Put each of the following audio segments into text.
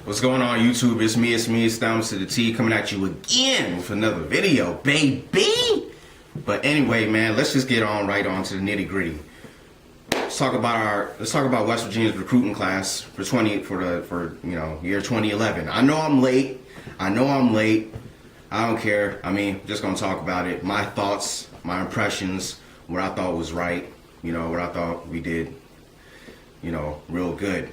What's going on, YouTube? It's me, it's Down to the T, coming at you again with another video, baby. But anyway, man, let's just get right on to the nitty gritty. Let's talk about West Virginia's recruiting class for year 2011. I know I'm late. I don't care. I mean, just gonna talk about it. My thoughts, my impressions, what I thought was right. What I thought we did. Real good.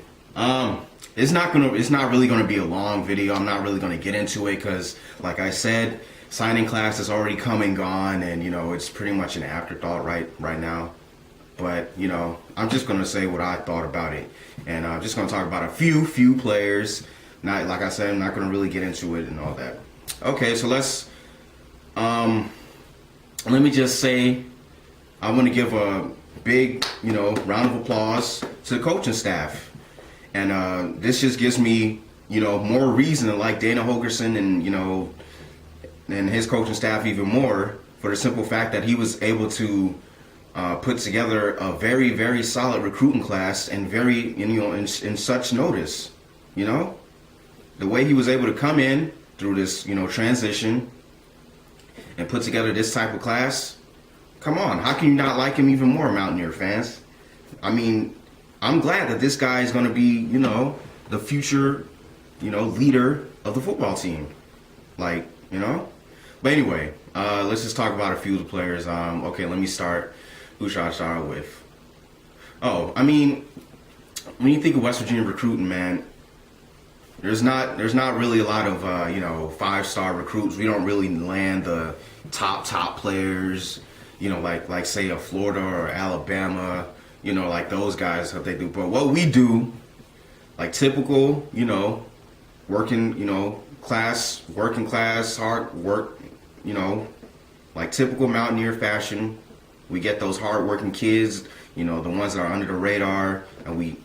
It's not really gonna be a long video. I'm not really gonna get into it because, like I said, signing class is already come and gone, and it's pretty much an afterthought right now. But I'm just gonna say what I thought about it, and I'm just gonna talk about a few players. Not, like I said, I'm not gonna really get into it and all that. Okay, so let me just say I want to give a big round of applause to the coaching staff. And this just gives me, more reason to like Dana Holgorsen and his coaching staff even more, for the simple fact that he was able to put together a very, very solid recruiting class and in such notice. The way he was able to come in through this, transition and put together this type of class. Come on, how can you not like him even more, Mountaineer fans? I mean, I'm glad that this guy is going to be, the future, leader of the football team. But anyway, let's just talk about a few of the players. Okay, let me start. Who should I start with? Oh, I mean, when you think of West Virginia recruiting, man, there's not really a lot of, 5-star recruits. We don't really land the top players, like say a Florida or Alabama. Like those guys, how they do. But what we do, like typical, working class, hard work, like typical Mountaineer fashion. We get those hard-working kids, the ones that are under the radar, and we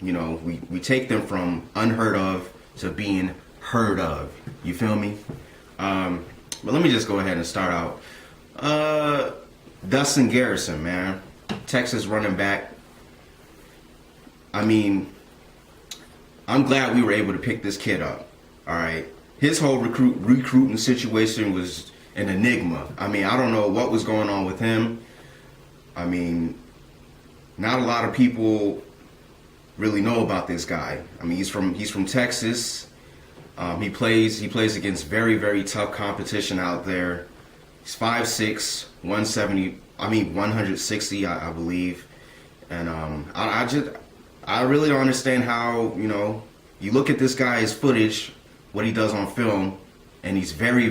take them from unheard of to being heard of. You feel me? But let me just go ahead and start out. Dustin Garrison, man, Texas running back. I mean, I'm glad we were able to pick this kid up. All right, his whole recruiting situation was an enigma. I mean, I don't know what was going on with him. I mean, not a lot of people really know about this guy. I mean, he's from Texas. He plays against very, very tough competition out there. He's 5'6", 160, I believe. And I really don't understand how, you look at this guy's footage, what he does on film, and he's a very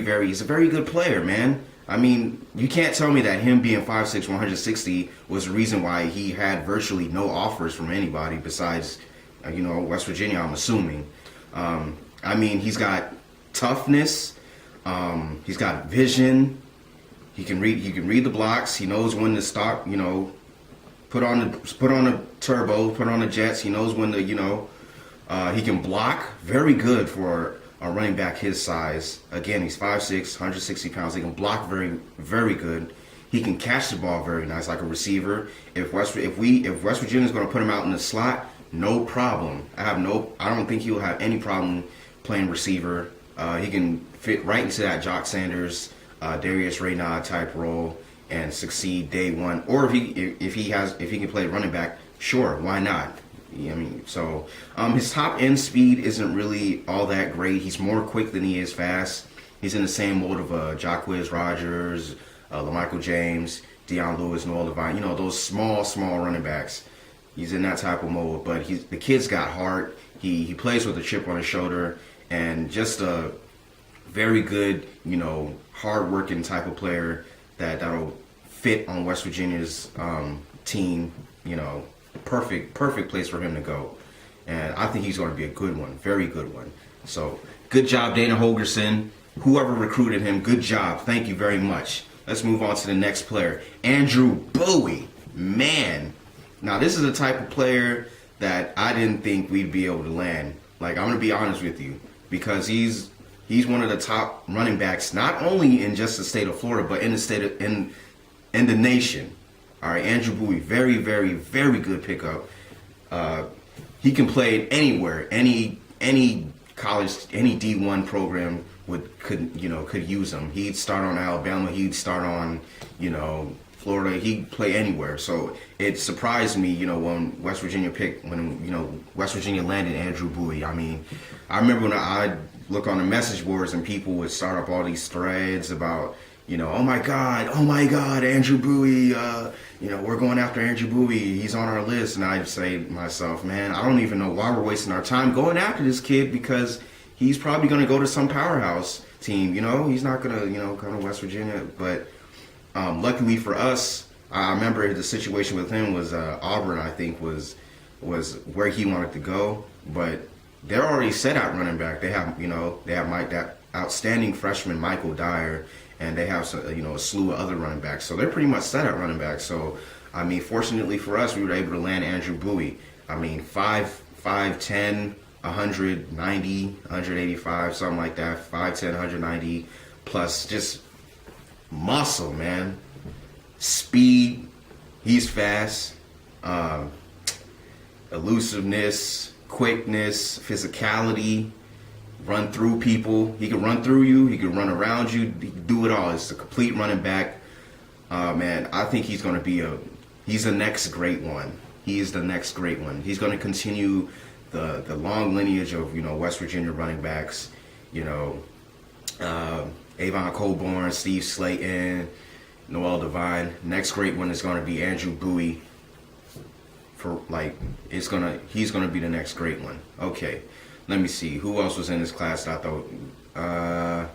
good player, man. I mean, you can't tell me that him being 5'6", 160 was the reason why he had virtually no offers from anybody besides, West Virginia, I'm assuming. I mean, he's got toughness. He's got vision. He can read the blocks. He knows when to stop, put on the turbo, put on the jets. He knows when to, he can block. Very good for a running back his size. Again, he's 5'6", 160 pounds. He can block very, very good. He can catch the ball very nice, like a receiver. If West Virginia is going to put him out in the slot, no problem. I don't think he'll have any problem playing receiver. He can fit right into that Jock Sanders, Darius Raynaud type role and succeed day one. Or if he can play running back, sure, why not? I mean, so his top end speed isn't really all that great. He's more quick than he is fast. He's in the same mold of Jacquizz Rodgers, LaMichael James, Deion Lewis, Noel Devine. Those small running backs. He's in that type of mode. But the kid's got heart. He plays with a chip on his shoulder, and just a very good, hard-working type of player that'll fit on West Virginia's team. Perfect place for him to go. And I think he's going to be a good one, very good one. So, good job, Dana Holgorsen. Whoever recruited him, good job. Thank you very much. Let's move on to the next player. Andrew Bowie. Man. Now, this is the type of player that I didn't think we'd be able to land. Like, I'm going to be honest with you. Because he's one of the top running backs, not only in just the state of Florida, but in the the nation. All right, Andrew Bowie, very, very, very good pickup. He can play anywhere, any college, any D1 program could use him. He'd start on Alabama. He'd start on, Florida. He'd play anywhere. So it surprised me, when West Virginia West Virginia landed Andrew Bowie. I mean, I remember when I look on the message boards and people would start up all these threads about, oh my God, Andrew Bowie, we're going after Andrew Bowie, he's on our list. And I'd say to myself, man, I don't even know why we're wasting our time going after this kid, because he's probably going to go to some powerhouse team, he's not going to, come to West Virginia. But luckily for us, I remember the situation with him was Auburn, I think, was where he wanted to go. But they're already set at running back. They have, that outstanding freshman Michael Dyer, and they have a slew of other running backs. So they're pretty much set at running back. So, I mean, fortunately for us, we were able to land Andrew Bowie. I mean, 5'10", 190, 185, something like that. 5'10", 190, plus just muscle, man. Speed. He's fast. Elusiveness, quickness, physicality. Run through people. He can run through you. He can run around you. He can do it all. It's a complete running back. Man, I think he's going to be he's the next great one. He is the next great one. He's going to continue the long lineage of, West Virginia running backs. Avon Coburn, Steve Slayton, Noel Devine. Next great one is going to be Andrew Bowie. He's going to be the next great one. Okay. Let me see. Who else was in this class that I thought?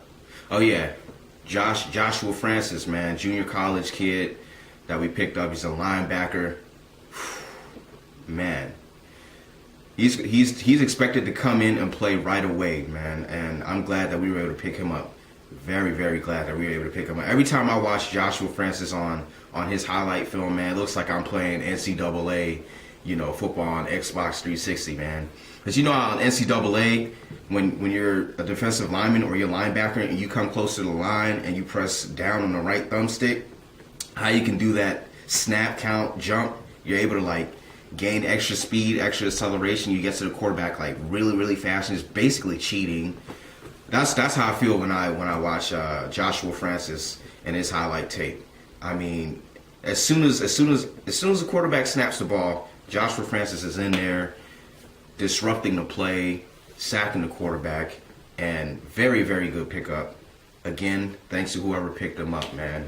Joshua Francis, man. Junior college kid that we picked up. He's a linebacker. Man. He's expected to come in and play right away, man. And I'm glad that we were able to pick him up. Very, very glad that we were able to pick him up. Every time I watch Joshua Francis on his highlight film, man, it looks like I'm playing NCAA, football on Xbox 360, man. Because on NCAA, when you're a defensive lineman or you're a linebacker and you come close to the line and you press down on the right thumbstick, how you can do that snap, count, jump, you're able to gain extra speed, extra acceleration. You get to the quarterback really, really fast, and it's basically cheating. That's how I feel when I watch Joshua Francis and his highlight tape. I mean, as soon as the quarterback snaps the ball, Joshua Francis is in there, disrupting the play, sacking the quarterback, and very, very good pickup. Again, thanks to whoever picked him up, man.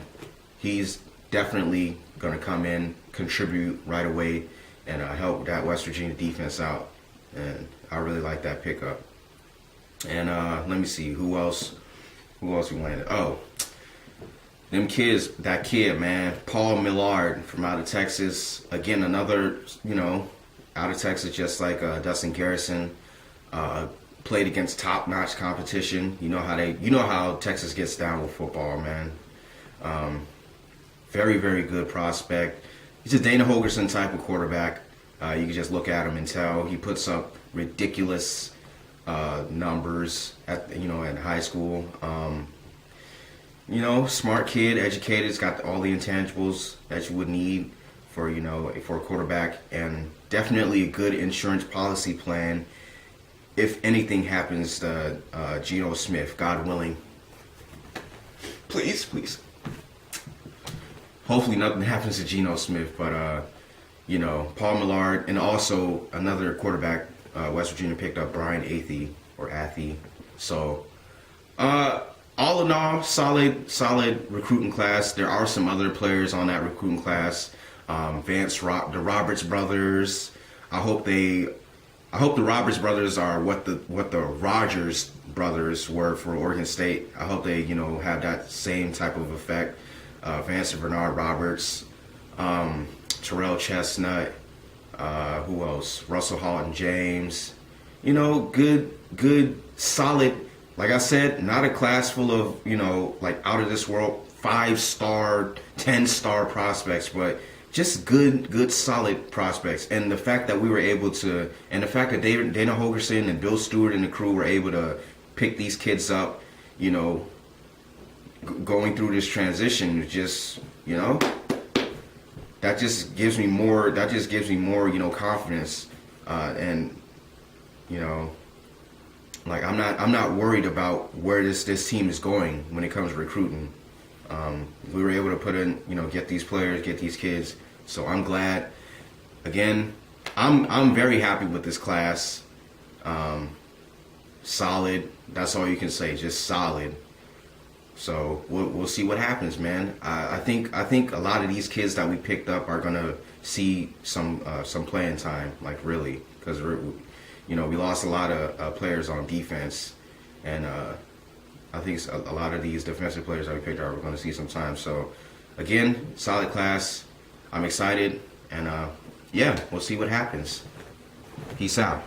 He's definitely going to come in, contribute right away, and help that West Virginia defense out. And I really like that pickup. And let me see, who else we landed? Oh, that kid, man, Paul Millard from out of Texas. Again, another, out of Texas, just like Dustin Garrison, played against top-notch competition. You know how Texas gets down with football, man. Very, very good prospect. He's a Dana Holgorsen type of quarterback. You can just look at him and tell he puts up ridiculous numbers in high school. Smart kid, educated, has got all the intangibles that you would need for a quarterback, and definitely a good insurance policy plan if anything happens to Geno Smith, God willing. Please. Hopefully nothing happens to Geno Smith, but Paul Millard, and also another quarterback West Virginia picked up, Brian Athey. So all in all, solid recruiting class. There are some other players on that recruiting class. The Roberts brothers. I hope the Roberts brothers are what the Rogers brothers were for Oregon State. I hope they have that same type of effect. Vance and Bernard Roberts, Terrell Chestnut, who else? Russell Halton James. Good, solid. Like I said, not a class full of out of this world 5-star, 10-star prospects, but just good, solid prospects. And the fact that we were able to, and the fact that Dana Holgorsen and Bill Stewart and the crew were able to pick these kids up, going through this transition, just, that just gives me more, confidence. And, Like I'm not worried about where this team is going when it comes to recruiting. We were able to put in, get these players, get these kids. So I'm glad. Again, I'm very happy with this class. Solid. That's all you can say. Just solid. So we'll see what happens, man. I think a lot of these kids that we picked up are gonna see some playing time, like really, because we lost a lot of players on defense, and I think a lot of these defensive players that we picked up are gonna see some time. So again, solid class. I'm excited, and yeah, we'll see what happens. Peace out.